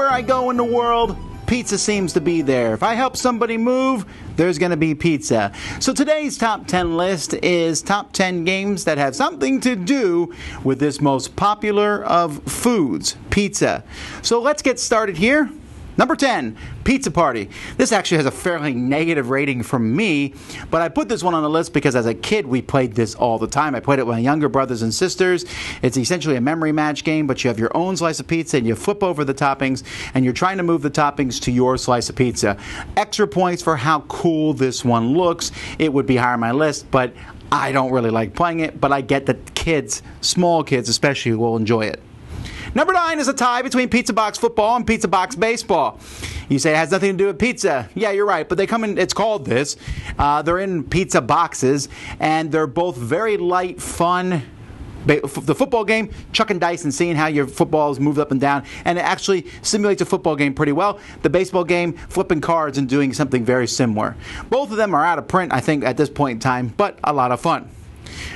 Everywhere I go in the world, pizza seems to be there. If I help somebody move, there's going to be pizza. So today's top 10 list is top 10 games that have something to do with this most popular of foods, pizza. So let's get started here. Number 10, Pizza Party. This actually has a fairly negative rating from me, but I put this one on the list because as a kid we played this all the time. I played it with my younger brothers and sisters. It's essentially a memory match game, but you have your own slice of pizza and you flip over the toppings and you're trying to move the toppings to your slice of pizza. Extra points for how cool this one looks. It would be higher on my list, but I don't really like playing it, but I get that kids, small kids especially, will enjoy it. Number 9 is a tie between Pizza Box Football and Pizza Box Baseball. You say it has nothing to do with pizza. Yeah, you're right, but they come in, it's called this. They're in pizza boxes, and they're both very light, fun. The football game, chucking dice and seeing how your footballs move up and down, and it actually simulates a football game pretty well. The baseball game, flipping cards and doing something very similar. Both of them are out of print, I think, at this point in time, but a lot of fun.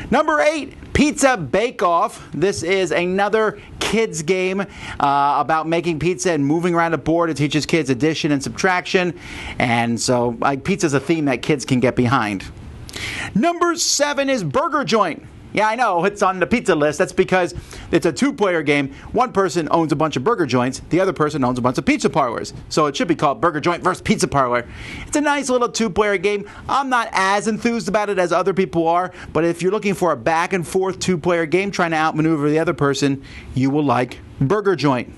Number 8, Pizza Bake Off. This is another kids game about making pizza and moving around a board. It teaches kids addition and subtraction, and so pizza's a theme that kids can get behind. Number 7 is Burger Joint. Yeah, I know, it's on the pizza list. That's because it's a two-player game. One person owns a bunch of burger joints. The other person owns a bunch of pizza parlors. So it should be called Burger Joint versus Pizza Parlor. It's a nice little two-player game. I'm not as enthused about it as other people are, but if you're looking for a back-and-forth two-player game trying to outmaneuver the other person, you will like Burger Joint.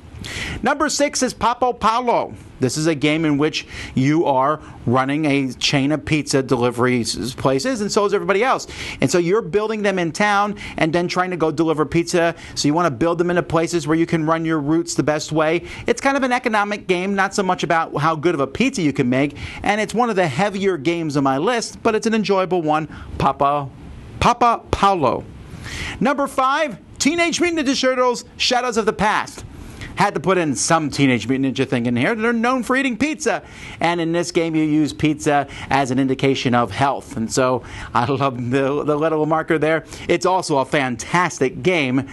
Number 6 is Papo Paulo. This is a game in which you are running a chain of pizza delivery places, and so is everybody else. And so you're building them in town and then trying to go deliver pizza. So you want to build them into places where you can run your routes the best way. It's kind of an economic game, not so much about how good of a pizza you can make. And it's one of the heavier games on my list, but it's an enjoyable one. Papo Paulo. Number 5, Teenage Mutant Ninja Turtles: Shadows of the Past. Had to put in some Teenage Mutant Ninja thing in here. They're known for eating pizza. And in this game, you use pizza as an indication of health. And so I love the little marker there. It's also a fantastic game.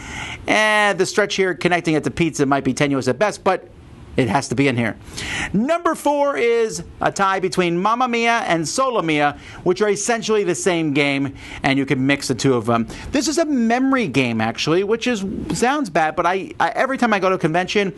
And the stretch here connecting it to pizza might be tenuous at best, but it has to be in here. Number 4 is a tie between Mamma Mia and Solo Mia, which are essentially the same game, and you can mix the two of them. This is a memory game, actually, which sounds bad, but I every time I go to a convention,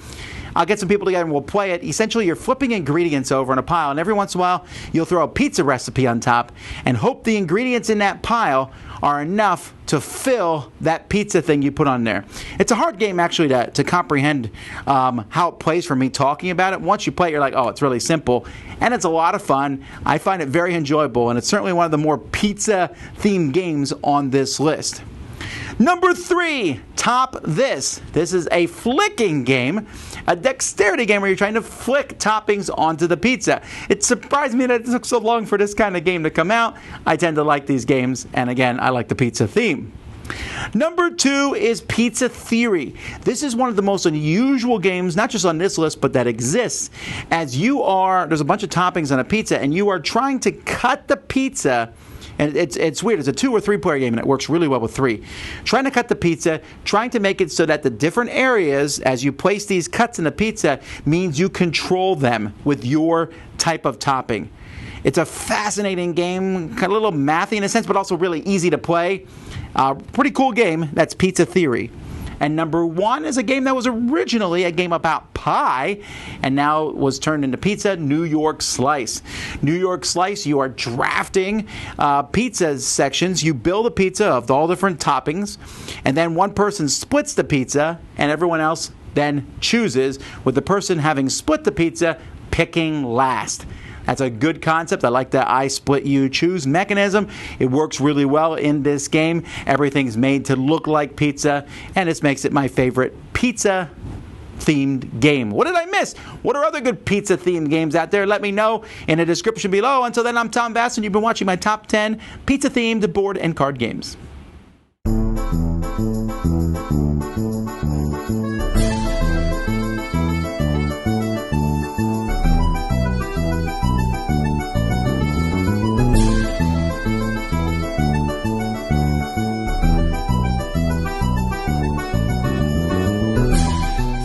I'll get some people together and we'll play it. Essentially, you're flipping ingredients over in a pile, and every once in a while, you'll throw a pizza recipe on top and hope the ingredients in that pile are enough to fill that pizza thing you put on there. It's a hard game, actually, to comprehend how it plays for me talking about it. Once you play it, you're like, oh, it's really simple. And it's a lot of fun. I find it very enjoyable, and it's certainly one of the more pizza-themed games on this list. Number 3, Top This. This is a flicking game, a dexterity game where you're trying to flick toppings onto the pizza. It surprised me that it took so long for this kind of game to come out. I tend to like these games, and again, I like the pizza theme. Number 2 is Pizza Theory. This is one of the most unusual games, not just on this list, but that exists. As there's a bunch of toppings on a pizza, and you are trying to cut the pizza. And it's weird. It's a 2 or 3 player game, and it works really well with 3. Trying to cut the pizza, trying to make it so that the different areas, as you place these cuts in the pizza, means you control them with your type of topping. It's a fascinating game, kind of a little mathy in a sense, but also really easy to play. Pretty cool game. That's Pizza Theory. And number 1 is a game that was originally a game about pie and now was turned into pizza, New York Slice. New York Slice, you are drafting pizza sections. You build a pizza of all different toppings, and then one person splits the pizza, and everyone else then chooses, with the person having split the pizza picking last. That's a good concept. I like the I split you choose mechanism. It works really well in this game. Everything's made to look like pizza, and this makes it my favorite pizza themed game. What did I miss? What are other good pizza themed games out there? Let me know in the description below. Until then, I'm Tom Vasel, and you've been watching my top 10 pizza themed board and card games.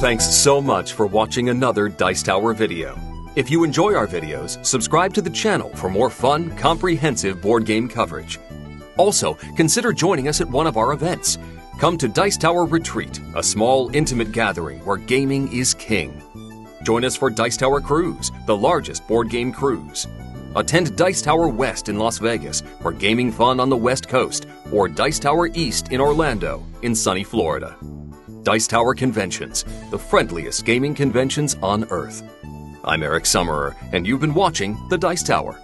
Thanks so much for watching another Dice Tower video. If you enjoy our videos, subscribe to the channel for more fun, comprehensive board game coverage. Also, consider joining us at one of our events. Come to Dice Tower Retreat, a small, intimate gathering where gaming is king. Join us for Dice Tower Cruise, the largest board game cruise. Attend Dice Tower West in Las Vegas for gaming fun on the West Coast, or Dice Tower East in Orlando, in sunny Florida. Dice Tower Conventions, the friendliest gaming conventions on Earth. I'm Eric Summerer, and you've been watching The Dice Tower.